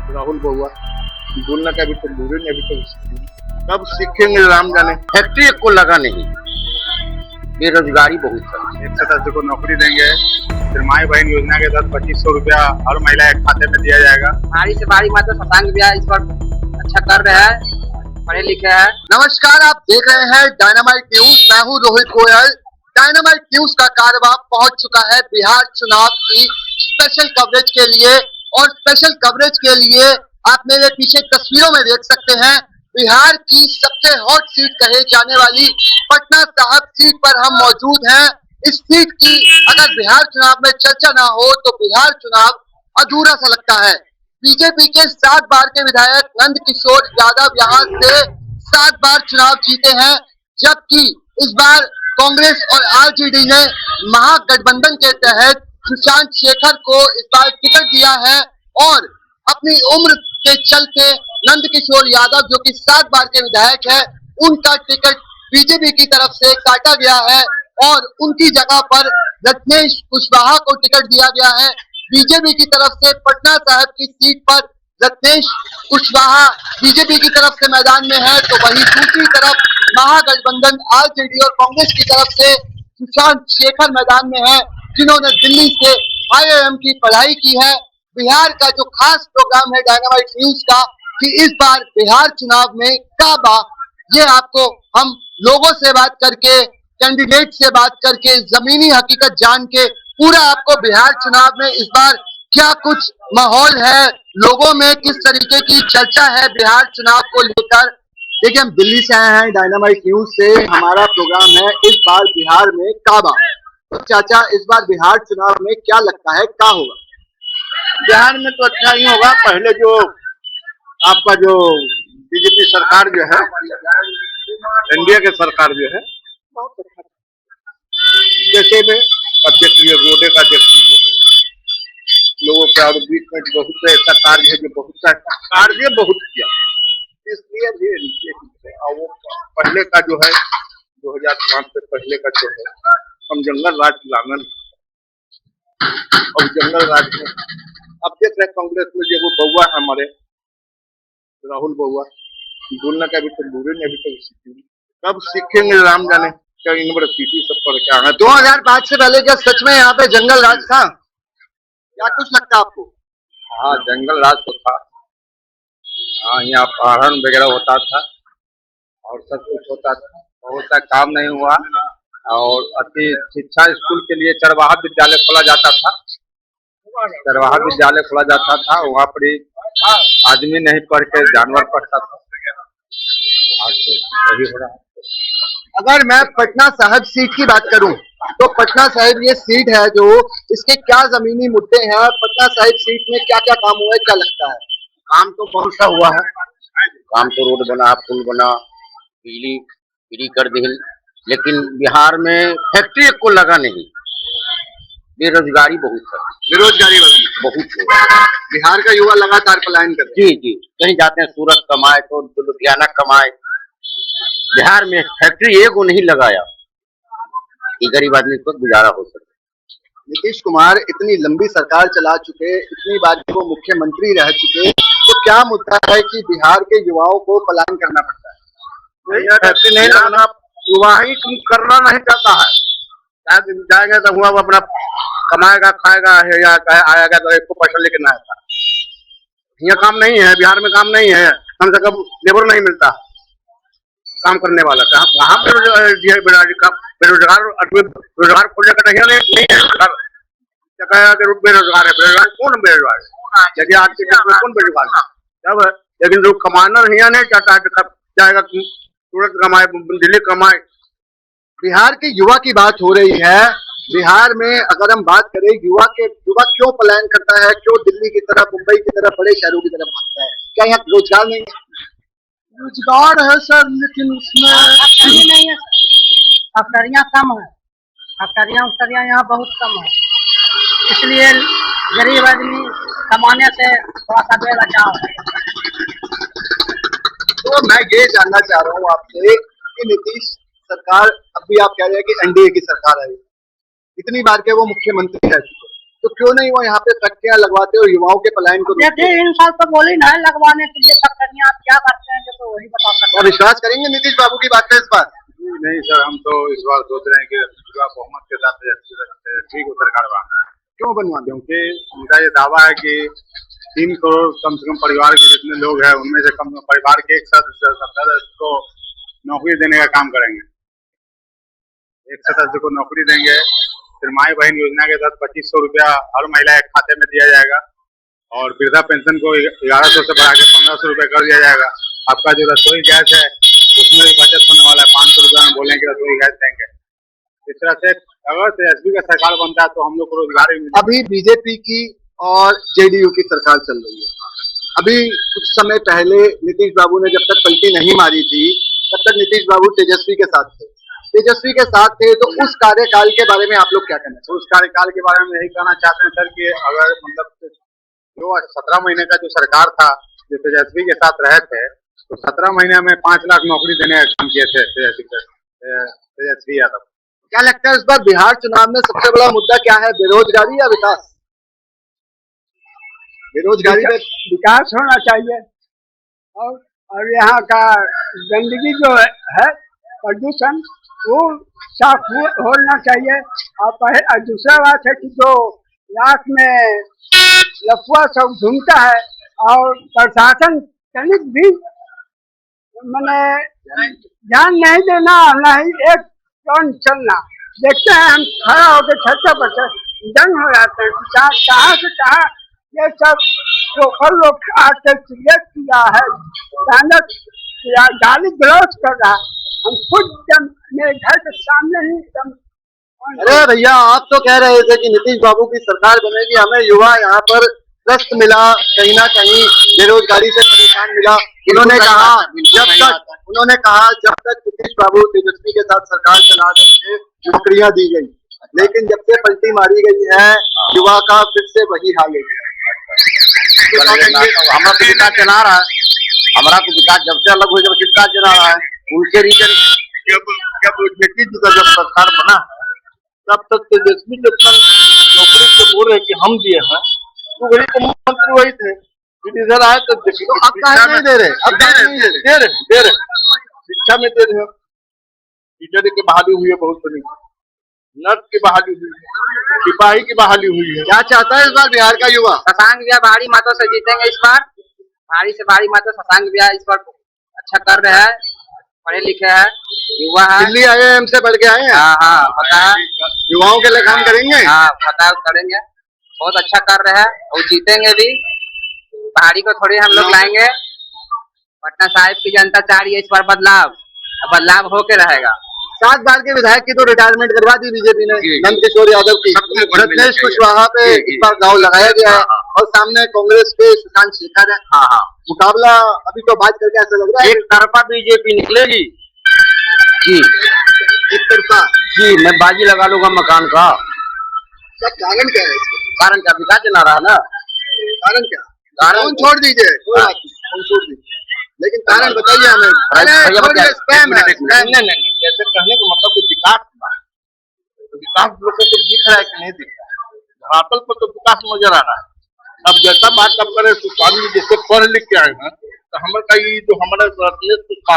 राहुल बउआ बोलना का अभी तक दूर नहीं, अभी तक कब सीखेंगे राम जाने। फैक्ट्री को लगा नहीं, बेरोजगारी बहुत है। एक सदस्य को नौकरी देंगे, फिर माई बहन योजना के तहत 2500 रुपया हर महिला के खाते में दिया जाएगा। भारी से भारी मात्रा शशांक भैया इस पर अच्छा कर रहे हैं, पढ़े लिखे हैं। नमस्कार, आप देख रहे हैं डायनामाइट न्यूज। मैं हूं रोहित गोयल। डायनामाइट न्यूज का कारवां पहुंच चुका है बिहार चुनाव की स्पेशल कवरेज के लिए, और स्पेशल कवरेज के लिए आप मेरे पीछे तस्वीरों में देख सकते हैं बिहार की सबसे हॉट सीट कहे जाने वाली पटना साहिब सीट पर हम मौजूद हैं। इस सीट की अगर बिहार चुनाव में चर्चा ना हो तो बिहार चुनाव अधूरा सा लगता है। बीजेपी के 7 बार के विधायक नंद किशोर यादव यहाँ से 7 बार चुनाव जीते हैं, जबकि इस बार कांग्रेस और आरजेडी ने महागठबंधन के तहत सुशांत शेखर को इस बार टिकट दिया है, और अपनी उम्र के चलते नंद किशोर यादव जो कि 7 बार के विधायक है, उनका टिकट बीजेपी की तरफ से काटा गया है और उनकी जगह पर रत्नेश कुशवाहा को टिकट दिया गया है। बीजेपी की तरफ से पटना साहिब की सीट पर रत्नेश कुशवाहा बीजेपी की तरफ से मैदान में है, तो वहीं दूसरी तरफ महागठबंधन आरजेडी और कांग्रेस की तरफ से सुशांत शेखर मैदान में है, जिन्होंने दिल्ली से IIM की पढ़ाई की है। बिहार का जो खास प्रोग्राम है डायनामाइट न्यूज का कि इस बार बिहार चुनाव में क्या बा, ये आपको हम लोगों से बात करके, कैंडिडेट से बात करके, जमीनी हकीकत जान के पूरा आपको बिहार चुनाव में इस बार क्या कुछ माहौल है, लोगों में किस तरीके की चर्चा है बिहार चुनाव को लेकर। देखिए, हम दिल्ली से आए हैं डायनामाइट न्यूज से, हमारा प्रोग्राम है इस बार बिहार में काबा। तो चाचा, इस बार बिहार चुनाव में क्या लगता है, क्या होगा? बिहार में तो अच्छा ही होगा। पहले जो आपका जो बीजेपी सरकार जो है, एनडीए के सरकार जो है, जैसे में अब देख लीजिए, रोडे का देख लीजिए, लोगों के और बीच में बहुत से ऐसा कार्य है जो बहुत सा कार्य बहुत किया, इसलिए भी और वो पहले का जो है 2005 से पहले का जो है, हम जंगल राज लांगन और जंगल राज में अब देख रहे कांग्रेस में जो वो बउआ है हमारे राहुल बउआ बोलना का अभी तक दूर नहीं, अभी तक सीखेंगे कब सीखेंगे राम जाने। क्या यूनिवर्सिटी सब पढ़ के आना। 2005 से पहले क्या सच में यहाँ पे जंगल राज था? क्या कुछ लगता है आपको? हाँ, जंगल राज तो था। हाँ, यहाँ अपहरण वगैरह होता था और सब कुछ होता था, बहुत सा काम नहीं हुआ। और अति शिक्षा स्कूल के लिए चरवाहा विद्यालय खोला जाता था, चरवाहा विद्यालय खोला जाता था, वहाँ पर आदमी नहीं पढ़ के जानवर पढ़ता था। आज तो वही हो रहा है। अगर मैं पटना साहिब सीट की बात करूं तो पटना साहिब ये सीट है जो, इसके क्या जमीनी मुद्दे हैं, पटना साहिब सीट में क्या क्या काम हुआ है, क्या लगता है? काम तो बहुत सा हुआ है, काम तो रोड बना, पुल बना, बिजली फ्री कर दी, लेकिन बिहार में फैक्ट्री को लगा नहीं, बेरोजगारी बहुत है। बेरोजगारी बहुत है। बिहार का युवा लगातार पलायन कर जी जी, कहीं जाते हैं सूरत कमाए तो लुधियाना कमाए। बिहार में फैक्ट्री एक को नहीं लगाया कि गरीब आदमी को गुजारा हो सके। नीतीश कुमार इतनी लंबी सरकार चला चुके, इतनी बार वो मुख्यमंत्री रह चुके, तो क्या मुद्दा है कि बिहार के युवाओं को पलायन करना पड़ता है? फैक्ट्री नहीं लगाना, युवा ही करना नहीं चाहता है। जाएगा तो हुआ अपना कमाएगा खाएगा, या आएगा तो एक पैसा लेके ना आएगा। यहाँ काम नहीं है, बिहार में काम नहीं है, हम से कब लेबर नहीं मिलता काम करने वाला। कहाँ पे बेरोजगार रोजगार खोलने का नहीं है। बेरोजगार है, बेरोजगार कौन बेरोजगार है? यदि आज के डेट में कौन बेरोजगार है? तब लेकिन जो कमाना नहीं चाहता जाएगा सूरत कमाए, दिल्ली कमाए। बिहार के युवा की बात हो रही है। बिहार में अगर हम बात करें युवा क्यों पलायन करता है, क्यों दिल्ली की तरफ, मुंबई की तरफ, बड़े शहरों की तरफ भागता है? क्या यहाँ रोजगार नहीं है? रोजगार है सर, लेकिन उसमें नहीं है, फैक्ट्रियाँ कम है, फैक्ट्रियाँ यहाँ बहुत कम है, इसलिए गरीब आदमी कमाने से थोड़ा सा बेलचाव है। तो मैं ये जानना चाह रहा हूँ आपसे कि नीतीश सरकार, अब भी आप कह रहे हैं कि एनडीए की सरकार है, इतनी बार के वो मुख्यमंत्री रह चुके, तो क्यों नहीं वो यहाँ पे फैक्ट्रियां लगवाते और युवाओं के पलायन को रोकते? देखिए इन साल तो बोली ना लगवाने के लिए फैक्ट्रियां, आप क्या करते हैं तो वही बता सकते क्या विश्वास करेंगे नीतीश बाबू की बात पे इस बार? नहीं सर, हम तो इस बार सोच रहे हैं कि युवा बहुमत के साथ ठीक सरकार बनाना है। क्यों बनवाते हो? क्योंकि उनका ये दावा है कि 3 करोड़ कम से कम परिवार के जितने लोग हैं उनमें से कम परिवार के एक सदस्य को नौकरी देने का काम करेंगे। एक सदस्य को नौकरी देंगे, फिर माई बहन योजना के तहत 2500 रुपया हर महिला के खाते में दिया जाएगा और वृद्धा पेंशन को 1100 से बढ़ा के 1500 रुपये कर दिया जाएगा। आपका जो रसोई गैस है उसमें भी बचत होने वाला है, 500 रुपये में बोलेंगे रसोई गैस देंगे। इस तरह से अगर तेजस्वी का सरकार बनता है तो हम लोग को रोजगार भी मिलेगा। अभी बीजेपी की और जेडीयू की सरकार चल रही है। अभी कुछ समय पहले नीतीश बाबू ने जब तक पलटी नहीं मारी थी तब तक नीतीश बाबू तेजस्वी के साथ थे। तेजस्वी के साथ थे तो उस कार्यकाल के बारे में आप लोग क्या कहना तो उस कार्यकाल के बारे में यही कहना चाहते हैं सर कि अगर मतलब जो 17 महीने का जो सरकार था जो तेजस्वी के साथ रहे थे तो 17 महीने में 5 लाख नौकरी देने का काम किए थे तेजस्वी यादव। क्या लगता है इस बार बिहार चुनाव में सबसे बड़ा मुद्दा क्या है, बेरोजगारी या विकास? बेरोजगारी पे विकास होना चाहिए और यहाँ का गंदगी जो है प्रदूषण वो साफ होना चाहिए। और दूसरा बात है कि जो रात में लफुआ सब घूमता है और प्रशासन तनिक भी मैंने ध्यान नहीं देना, नहीं एक टर्न चलना। देखते हैं हम खड़ा होकर छत पर से दंग हो जाते हैं, कहाँ से कहाँ ये सब लोकल लोग आकर क्रिएट किया है, गाली गलौज कर रहा है। हम खुद जब मेरे घर के सामने ही एकदम। अरे भैया आप तो कह रहे थे कि नीतीश बाबू की सरकार बनेगी, हमें युवा यहाँ पर त्रस्त मिला, कहीं ना कहीं बेरोजगारी से परेशान मिला। उन्होंने कहा जब तक नीतीश बाबू तेजस्वी के साथ सरकार चला रहे थे नौकरियां दी गई, लेकिन जब से पलटी मारी गई है युवा का फिर से वही हाल हो गया। हमारा तो विकास चला रहा है, हमारा तो विकास जब से अलग हुआ जब विकास चला रहा है। उनके रीजन जब नीतीश जी का जब सरकार बना तब तक तेजस्वी जब नौकरी से बोल रहे कि हम दिए हैं तो वही तो मुख्यमंत्री वही थे। इधर आए तो अब कहाँ नहीं दे रहे, अब दे रहे शिक्षा में दे रहे हैं। टीचर की बहाली हुई है बहुत बड़ी, नर्स की बहाली हुई है, सिपाही की बहाली हुई है। क्या चाहता है इस बार बिहार का युवा? शशांक भैया भारी मतों से जीतेंगे इस बार, भारी से भारी मतों। शशांक भैया इस बार अच्छा कर रहे हैं, पढ़े लिखे हैं, युवा है। दिल्ली IIM से बढ़ के आए हैं। हाँ पता है, युवाओं के लिए काम करेंगे। हाँ पता है करेंगे, बहुत अच्छा कर रहे हैं और जीतेंगे भी। पहाड़ी को थोड़ी हम लोग लाएंगे। पटना साहिब की जनता चाह रही है इस बार बदलाव होके रहेगा। 7 बार के विधायक की तो रिटायरमेंट करवा दी बीजेपी ने। नंद किशोर यादव की, रत्नेश कुशवाहा पे इस बार दाव लगाया गया है और सामने कांग्रेस के सुशांत शेखर है। मुकाबला अभी तो बात करके ऐसा लग रहा है एक तरफा बीजेपी निकलेगी जी, एक तरफा जी। मैं बाजी लगा लूंगा मकान का। सब कारण क्या है इसका? कारण क्या, विकास चला रहा ना। कारण क्या? कारण छोड़ दीजिए, कोई बात नहीं, छोड़ दीजिए, लेकिन कारण बताइए हमें। नहीं, जैसे कहने का मतलब विकास लोगों को दिख रहा है कि नहीं दिख रहा है, धरातल पर तो विकास नजर आ रहा है। अब जैसा बात अब करे सुशांत जी जैसे पढ़ लिख के आए हैं तो हमारे जो हमारे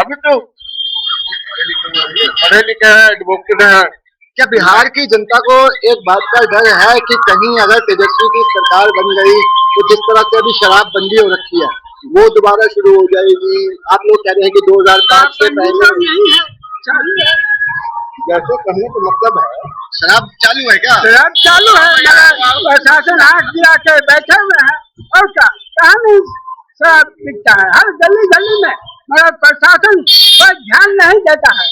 भी तो पढ़े लिखे हैं, एडवोकेट है। क्या बिहार की जनता को एक बात का डर है कि कहीं अगर तेजस्वी की सरकार बन गई तो जिस तरह से अभी शराबबंदी हो रखी है वो दोबारा शुरू हो जाएगी? आप लोग कह रहे हैं कि 2005 से पहले जैसे कहने का मतलब है शराब चालू है। क्या शराब चालू है? प्रशासन आँख गिरा के बैठे हुए हैं और क्या, कहाँ नहीं शराब बिकता है, हर गली गली में, मगर प्रशासन पर ध्यान नहीं देता है।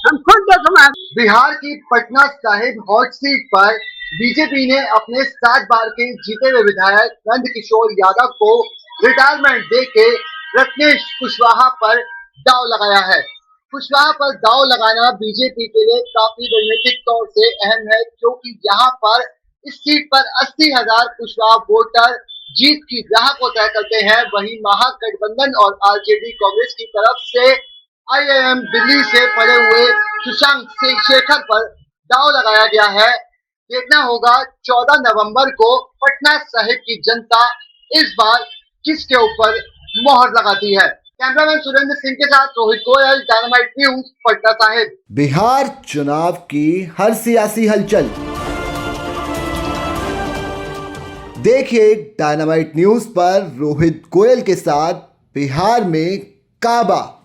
हम खुद देखो। बिहार की पटना साहिब हॉट सीट पर बीजेपी ने अपने 7 बार के जीते हुए विधायक नंद किशोर यादव को रिटायरमेंट देके रत्नेश कुशवाहा पर दांव लगाया है। कुशवाहा पर दांव लगाना बीजेपी के लिए काफी रणनीतिक तौर से अहम है, क्योंकि यहाँ पर इस सीट पर 80,000 कुशवाहा वोटर जीत की राह को तय करते हैं। वहीं महागठबंधन और आरजेडी कांग्रेस की तरफ से IIM दिल्ली से पढ़े हुए सुशांत शेखर पर दांव लगाया गया है। देखना होगा 14 नवंबर को पटना साहिब की जनता इस बार किसके ऊपर मोहर लगाती है। कैमरामैन सुरेंद्र सिंह के साथ रोहित गोयल, डायनामाइट न्यूज, पटना साहिब। बिहार चुनाव की हर सियासी हलचल देखिए डायनामाइट न्यूज पर रोहित गोयल के साथ बिहार में काबा।